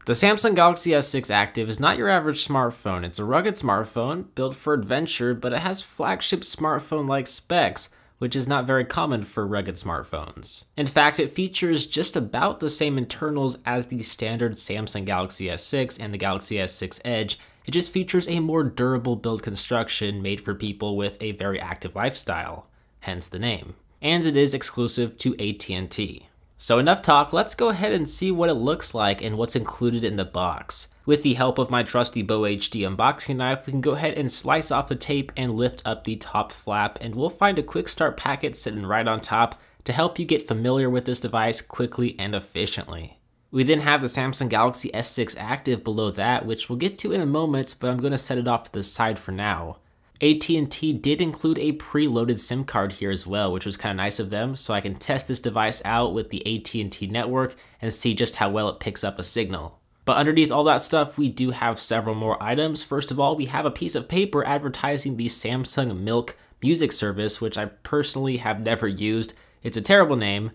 The Samsung Galaxy S6 Active is not your average smartphone. It's a rugged smartphone built for adventure, but it has flagship smartphone-like specs, which is not very common for rugged smartphones. In fact, it features just about the same internals as the standard Samsung Galaxy S6 and the Galaxy S6 Edge. It just features a more durable build construction made for people with a very active lifestyle, hence the name. And it is exclusive to AT&T. So enough talk, let's go ahead and see what it looks like and what's included in the box. With the help of my trusty Beau HD unboxing knife, we can go ahead and slice off the tape and lift up the top flap, and we'll find a quick start packet sitting right on top to help you get familiar with this device quickly and efficiently. We then have the Samsung Galaxy S6 Active below that, which we'll get to in a moment, but I'm going to set it off to the side for now. AT&T did include a preloaded SIM card here as well, which was kind of nice of them, so I can test this device out with the AT&T network and see just how well it picks up a signal. But underneath all that stuff, we do have several more items. First of all, we have a piece of paper advertising the Samsung Milk music service, which I personally have never used. It's a terrible name,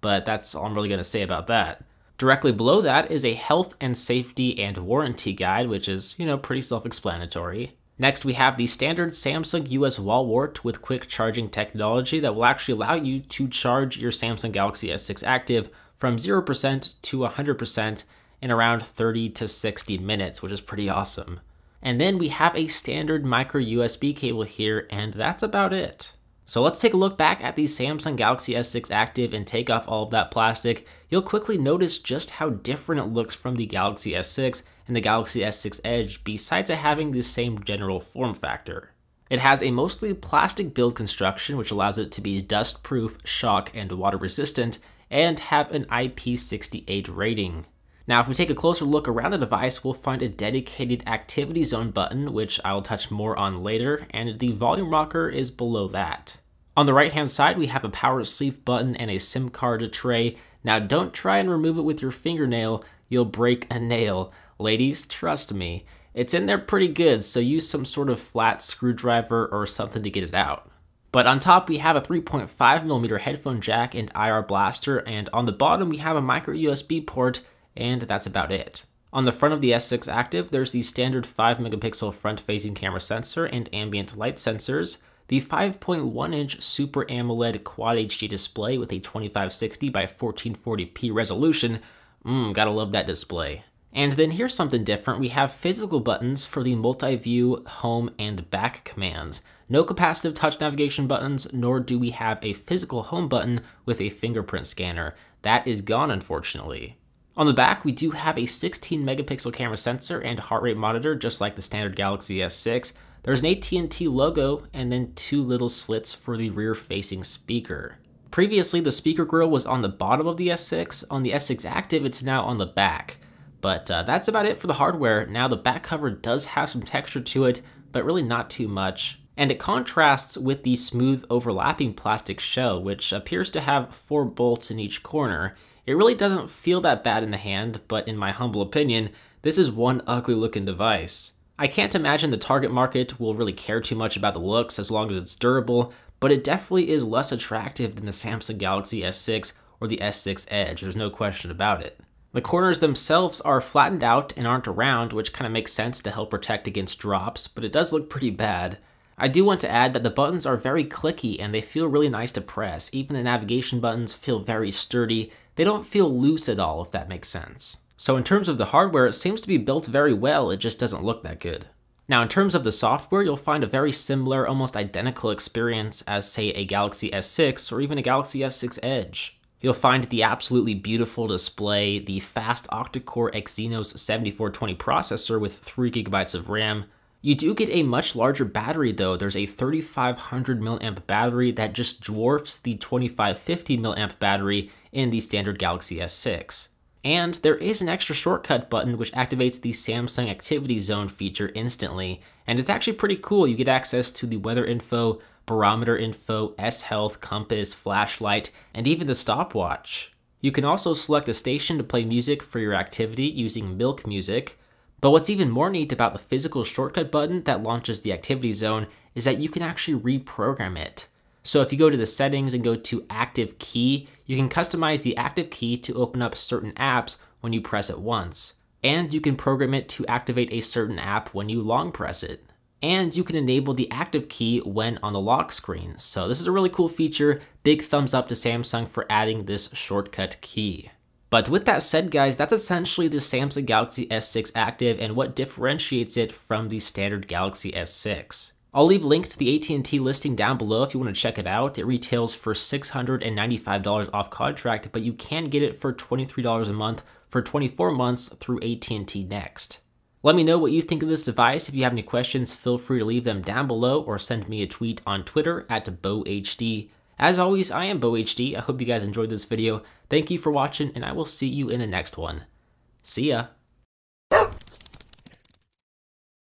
but that's all I'm really going to say about that. Directly below that is a health and safety and warranty guide, which is, pretty self-explanatory. Next, we have the standard Samsung US wall wart with quick charging technology that will actually allow you to charge your Samsung Galaxy S6 Active from 0% to 100% in around 30 to 60 minutes, which is pretty awesome. And then we have a standard micro USB cable here, and that's about it. So let's take a look back at the Samsung Galaxy S6 Active and take off all of that plastic. You'll quickly notice just how different it looks from the Galaxy S6 and the Galaxy S6 Edge, besides it having the same general form factor. It has a mostly plastic build construction, which allows it to be dust-proof, shock, and water resistant, and have an IP68 rating. Now, if we take a closer look around the device, we'll find a dedicated activity zone button, which I'll touch more on later, and the volume rocker is below that. On the right-hand side, we have a power sleep button and a SIM card tray. Now, don't try and remove it with your fingernail, you'll break a nail. Ladies, trust me, it's in there pretty good, so use some sort of flat screwdriver or something to get it out. But on top, we have a 3.5mm headphone jack and IR blaster, and on the bottom, we have a micro USB port, and that's about it. On the front of the S6 Active, there's the standard 5-megapixel front-facing camera sensor and ambient light sensors, the 5.1-inch Super AMOLED Quad HD display with a 2560 by 1440p resolution. Gotta love that display. And then here's something different. We have physical buttons for the multi-view, home, and back commands. No capacitive touch navigation buttons, nor do we have a physical home button with a fingerprint scanner. That is gone, unfortunately. On the back, we do have a 16-megapixel camera sensor and heart rate monitor, just like the standard Galaxy S6. There's an AT&T logo, and then two little slits for the rear-facing speaker. Previously, the speaker grill was on the bottom of the S6. On the S6 Active, it's now on the back. But that's about it for the hardware. Now, the back cover does have some texture to it, but really not too much. And it contrasts with the smooth overlapping plastic shell, which appears to have 4 bolts in each corner. It really doesn't feel that bad in the hand, but in my humble opinion, this is one ugly looking device. I can't imagine the target market will really care too much about the looks as long as it's durable, but it definitely is less attractive than the Samsung Galaxy S6 or the S6 Edge, there's no question about it. The corners themselves are flattened out and aren't round, which kind of makes sense to help protect against drops, but it does look pretty bad. I do want to add that the buttons are very clicky and they feel really nice to press. Even the navigation buttons feel very sturdy. They don't feel loose at all, if that makes sense. So in terms of the hardware, it seems to be built very well, it just doesn't look that good. Now in terms of the software, you'll find a very similar, almost identical experience as, say, a Galaxy S6 or even a Galaxy S6 Edge. You'll find the absolutely beautiful display, the fast octa-core Exynos 7420 processor with 3GB of RAM. You do get a much larger battery though. There's a 3500 mAh battery that just dwarfs the 2550 mAh battery in the standard Galaxy S6. And there is an extra shortcut button which activates the Samsung Activity Zone feature instantly, and it's actually pretty cool. You get access to the weather info, barometer info, S-Health, compass, flashlight, and even the stopwatch. You can also select a station to play music for your activity using Milk Music. But what's even more neat about the physical shortcut button that launches the Activity Zone is that you can actually reprogram it. So if you go to the settings and go to Active Key, you can customize the active key to open up certain apps when you press it once. and you can program it to activate a certain app when you long press it. And you can enable the active key when on the lock screen. So this is a really cool feature. Big thumbs up to Samsung for adding this shortcut key. But with that said, guys, that's essentially the Samsung Galaxy S6 Active and what differentiates it from the standard Galaxy S6. I'll leave links to the AT&T listing down below if you want to check it out. It retails for $695 off contract, but you can get it for $23 a month for 24 months through AT&T Next. Let me know what you think of this device. If you have any questions, feel free to leave them down below or send me a tweet on Twitter at BeauHD. As always, I am BeauHD. I hope you guys enjoyed this video. Thank you for watching, and I will see you in the next one. See ya!